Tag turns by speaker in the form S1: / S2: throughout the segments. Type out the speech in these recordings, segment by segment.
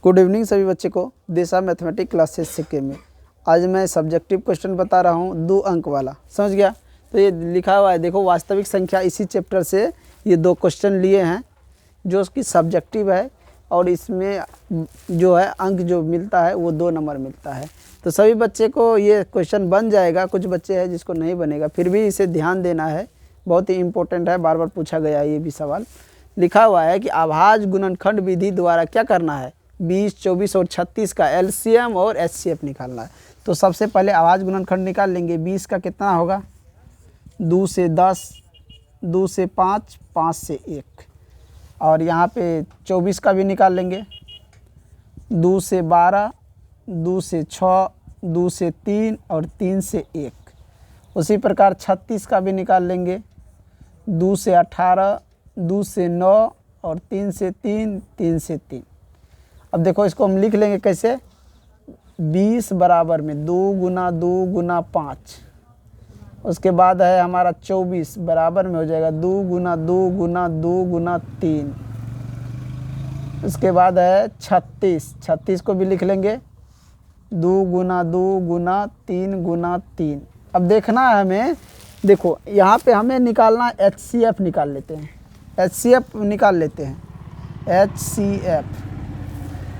S1: Good evening सभी बच्चे को दिशा मैथमेटिक्स क्लासेस सीखे में। आज मैं सब्जेक्टिव क्वेश्चन बता रहा हूँ 2 अंक वाला, समझ गया। तो ये लिखा हुआ है, देखो वास्तविक संख्या, इसी चैप्टर से ये 2 क्वेश्चन लिए हैं जो उसकी सब्जेक्टिव है और इसमें जो है अंक जो मिलता है वो 2 नंबर मिलता है। तो सभी बच्चे को ये क्वेश्चन बन जाएगा, कुछ बच्चे हैं जिसको नहीं बनेगा, फिर भी इसे ध्यान देना है, बहुत ही इंपॉर्टेंट है, बार बार पूछा गया है ये भी सवाल। लिखा हुआ है कि अभाज्य गुणनखंड विधि द्वारा क्या करना है, 20, 24 और 36 का एलसीएम और एचसीएफ निकालना है। तो सबसे पहले अभाज्य गुणनखंड निकाल लेंगे। 20 का कितना होगा, 2 से 10, 2 से 5, 5 से 1। और यहाँ पे 24 का भी निकाल लेंगे, 2 से 12, 2 से 6, 2 से 3 और 3 से 1। उसी प्रकार 36 का भी निकाल लेंगे, 2 से 18, 2 से 9 और 3 से 3, 3 से 3। अब देखो इसको हम लिख लेंगे कैसे, 20 बराबर में 2 गुना 2 गुना 5। उसके बाद है हमारा 24 बराबर में हो जाएगा 2 गुना 2 गुना 2 गुना 3। उसके बाद है 36, 36 को भी लिख लेंगे 2 गुना 2 गुना 3 गुना 3। अब देखना है हमें, देखो यहाँ पे हमें निकालना एचसीएफ निकाल लेते हैं, एचसीएफ निकाल लेते हैं, एचसीएफ।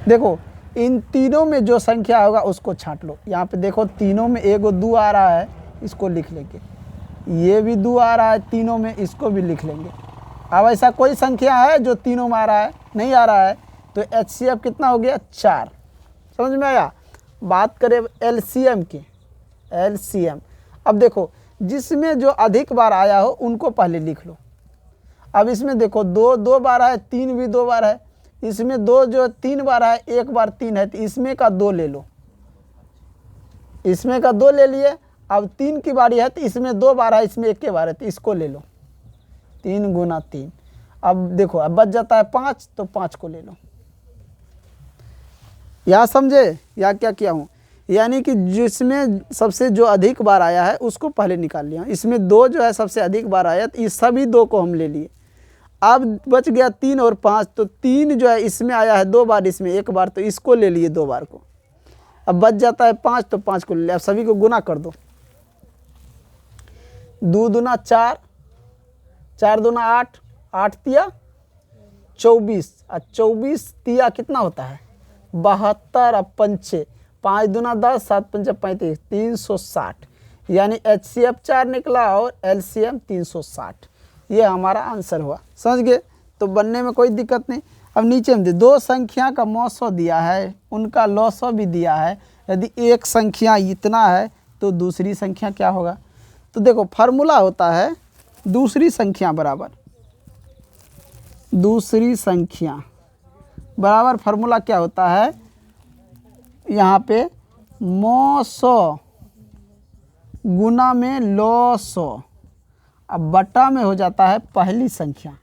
S1: देखो इन तीनों में जो संख्या होगा उसको छांट लो। यहाँ पे देखो तीनों में एगो 2 आ रहा है, इसको लिख लेंगे। ये भी 2 आ रहा है तीनों में, इसको भी लिख लेंगे। अब ऐसा कोई संख्या है जो तीनों में आ रहा है, नहीं आ रहा है, तो एचसीएफ कितना हो गया, 4। समझ में आया। बात करें एलसीएम की, एलसीएम। अब देखो जिसमें जो अधिक बार आया हो उनको पहले लिख लो। अब इसमें देखो 2 बार है, 3 भी 2 बार है, इसमें 2 जो 3 बार है, 1 बार 3 है, तो इसमें का 2 ले लो, इसमें का 2 ले लिए। अब 3 की बारी है तो इसमें 2 बार है, इसमें 1 बार है, तो इसको ले लो, 3 गुना 3। अब देखो अब बच जाता है 5, तो 5 को ले लो। या समझे या क्या किया हूँ, यानी कि जिसमें सबसे जो अधिक बार आया है उसको पहले निकाल लिया। इसमें 2 जो है सबसे अधिक बार आया, तो इस सभी 2 को हम ले लिए। अब बच गया 3 और 5, तो 3 जो है इसमें आया है 2 बार, इसमें 1 बार, तो इसको ले लिए 2 बार को। अब बच जाता है 5, तो 5 को ले लिया। अब सभी को गुना कर दो, 2 दूना 4, 4 दूना 8, 8 तिया 24, और 24 तिया कितना होता है, 72। अब 5, 5 दूना 10, 7 पंचे 35, 360। यानी एचसीएफ 4 निकला और एलसीएम 360। ये हमारा आंसर हुआ, समझ गए। तो बनने में कोई दिक्कत नहीं। अब नीचे में 2 संख्या का मौसो दिया है, उनका लौसो भी दिया है। यदि एक संख्या इतना है तो दूसरी संख्या क्या होगा, तो देखो फार्मूला होता है दूसरी संख्या बराबर, दूसरी संख्या बराबर फार्मूला क्या होता है, यहाँ पे मौसो गुना में लौसो, अब बटा में हो जाता है पहली संख्या,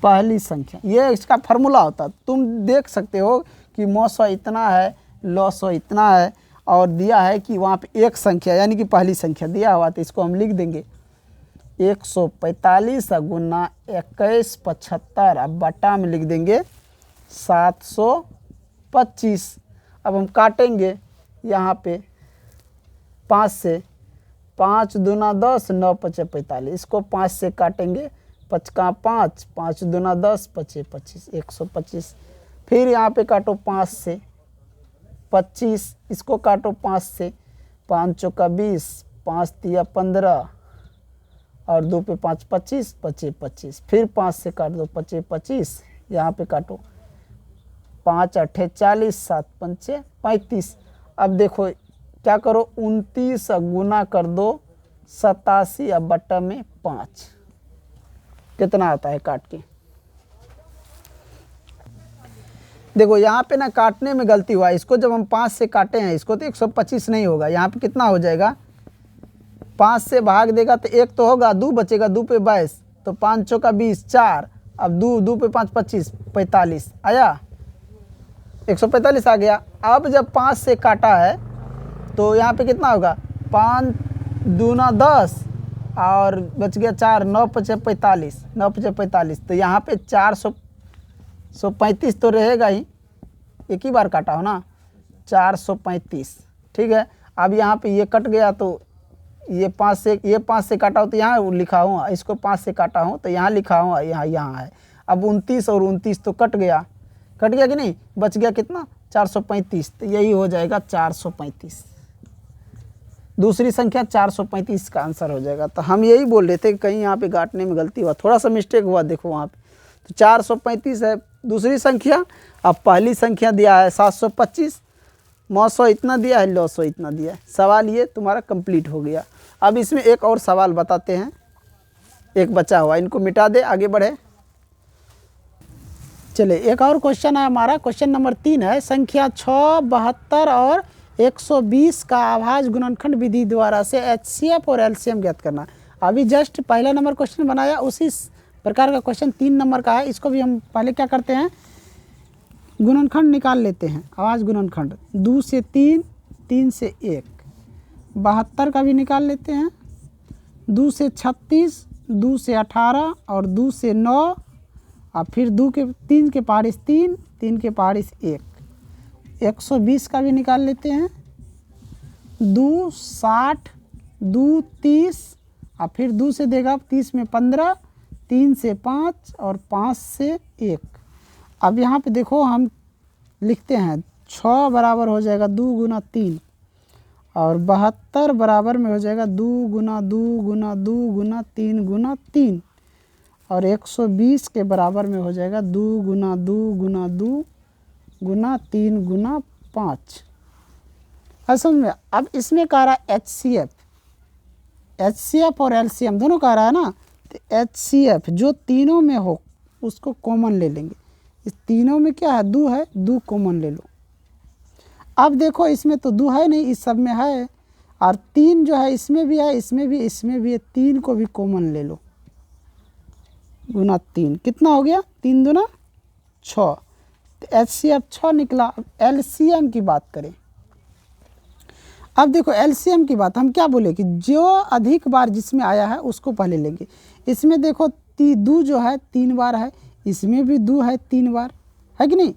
S1: पहली संख्या। ये इसका फार्मूला होता है। तुम देख सकते हो कि मौसो इतना है, लौसो इतना है, और दिया है कि वहाँ पे एक संख्या यानी कि पहली संख्या दिया हुआ, तो इसको हम लिख देंगे 145 गुना 21 75। अब बटा में लिख देंगे 725। अब हम काटेंगे यहाँ पे 5 से, 5 दूना 10, 9 पचे 45। इसको 5 से काटेंगे, 5 का 5, 5 दूना 10, पचे 25, 125। फिर यहाँ पे काटो 5 से 25, इसको काटो 5 से, 5 चौका 20, 5 तिया 15 और 2 पे 5 25, पचे 25। फिर 5 से काट दो, पचे 25, यहाँ पे काटो 5 अट्ठे 40, 7 पंचे 35। अब देखो क्या करो, 29 गुना कर दो 87, अब बट्टा में 5 कितना आता है काट के। देखो यहाँ पे ना काटने में गलती हुआ, इसको जब हम 5 से काटे हैं इसको तो 125 नहीं होगा, यहाँ पे कितना हो जाएगा, 5 से भाग देगा तो 1 तो होगा, 2 बचेगा, 2 पे 22, तो 5 चौका 20, 4। अब 2 पे 5 25, 45 आया, 145 आ गया। अब जब 5 से काटा है तो यहाँ पे कितना होगा, 5 दूना 10 और बच गया 4, 9 पचे 45, 9 पचे 45। तो यहाँ पे 435 तो रहेगा ही, एक ही बार काटा हो ना, 435। ठीक है, अब यहाँ पे ये कट गया तो ये 5 से काटा हो तो यहाँ लिखा हूँ, इसको 5 से काटा हूँ तो यहाँ लिखा हूँ, यहाँ है। अब 29 और 29 तो कट गया कि नहीं, बच गया कितना, 435। तो यही हो जाएगा 435। दूसरी संख्या 435 का आंसर हो जाएगा। तो हम यही बोल रहे थे कि कहीं यहाँ पे गांठने में गलती हुआ, थोड़ा सा मिस्टेक हुआ, देखो वहाँ पे। तो 435 है दूसरी संख्या। अब पहली संख्या दिया है 725, 900 इतना दिया है, 900 इतना दिया है। सवाल ये तुम्हारा कंप्लीट हो गया। अब इसमें एक और सवाल बताते हैं, एक बचा हुआ, इनको मिटा दे, आगे बढ़े। चले, एक और क्वेश्चन है हमारा, क्वेश्चन नंबर 3 है। संख्या 6, 72 और 120 का अभाज्य गुणनखंड विधि द्वारा से HCF और LCM ज्ञात करना। अभी जस्ट पहला नंबर क्वेश्चन बनाया, उसी प्रकार का क्वेश्चन 3 नंबर का है। इसको भी हम पहले क्या करते हैं, गुणनखंड निकाल लेते हैं, अभाज्य गुणनखंड। 2 से 3, 3 से 1, 72 का भी निकाल लेते हैं। 2 से 36, 2 से 18 और 2 से 9, और फिर 3 के पारिश 3, 3 के पारिश 1। 120 का भी निकाल लेते हैं। 2 60, 2 30, और फिर 2 से देगा 30 में 15, 3 से 5 और 5 से 1। अब यहाँ पे देखो हम लिखते हैं 6 बराबर हो जाएगा 2 गुना 3, और 72 बराबर में हो जाएगा 2 गुना 2 गुना 2 गुना 3 गुना 3, और 120 के बराबर में हो जाएगा 2 गुना 2 गुना 2 गुना 3 गुना 5। असल में अब इसमें कह रहा है HCF और LCM दोनों कह रहा है ना। तो HCF जो तीनों में हो उसको कॉमन ले लेंगे। इस तीनों में क्या है, 2 है, 2 कॉमन ले लो। अब देखो इसमें तो 2 है नहीं, इस सब में है, और 3 जो है इसमें भी है, इसमें भी है, 3 को भी कॉमन ले लो। गुना 3 कितना हो गया, 3 दूना 6। तो HCF 6 निकला। अब LCM की बात करें। अब देखो LCM की बात हम क्या बोले कि जो अधिक बार जिसमें आया है उसको पहले लेंगे। इसमें देखो 2 जो है 3 बार है, इसमें भी 2 है 3 बार, है कि नहीं।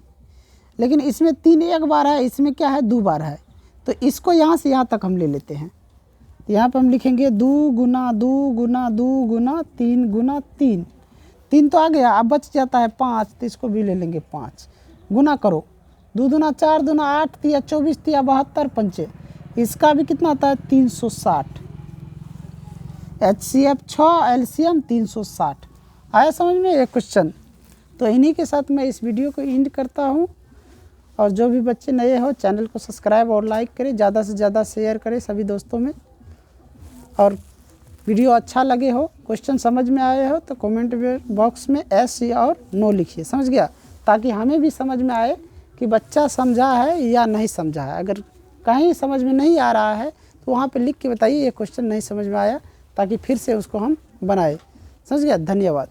S1: लेकिन इसमें 3 एक बार है, इसमें क्या है 2 बार है। तो इसको यहाँ से यहाँ तक हम ले लेते हैं। यहाँ पर हम लिखेंगे 2 गुना 2 गुना 2 गुना 3 गुना 3। 3 तो आ गया, अब बच जाता है 5, तो इसको भी ले लेंगे 5। गुना करो, 2 दूना 4 दूना 8, 3 24, 3 72, 5, इसका भी कितना आता है 360। HCF 6, LCM 360। आया समझ में ये क्वेश्चन। तो इन्हीं के साथ मैं इस वीडियो को एंड करता हूँ। और जो भी बच्चे नए हो चैनल को सब्सक्राइब और लाइक करें, ज़्यादा से ज़्यादा शेयर करें सभी दोस्तों में। और वीडियो अच्छा लगे हो, क्वेश्चन समझ में आए हो तो कमेंट बॉक्स में S और नो लिखिए, समझ गया, ताकि हमें भी समझ में आए कि बच्चा समझा है या नहीं समझा है। अगर कहीं समझ में नहीं आ रहा है तो वहाँ पे लिख के बताइए ये क्वेश्चन नहीं समझ में आया, ताकि फिर से उसको हम बनाए। समझ गया, धन्यवाद।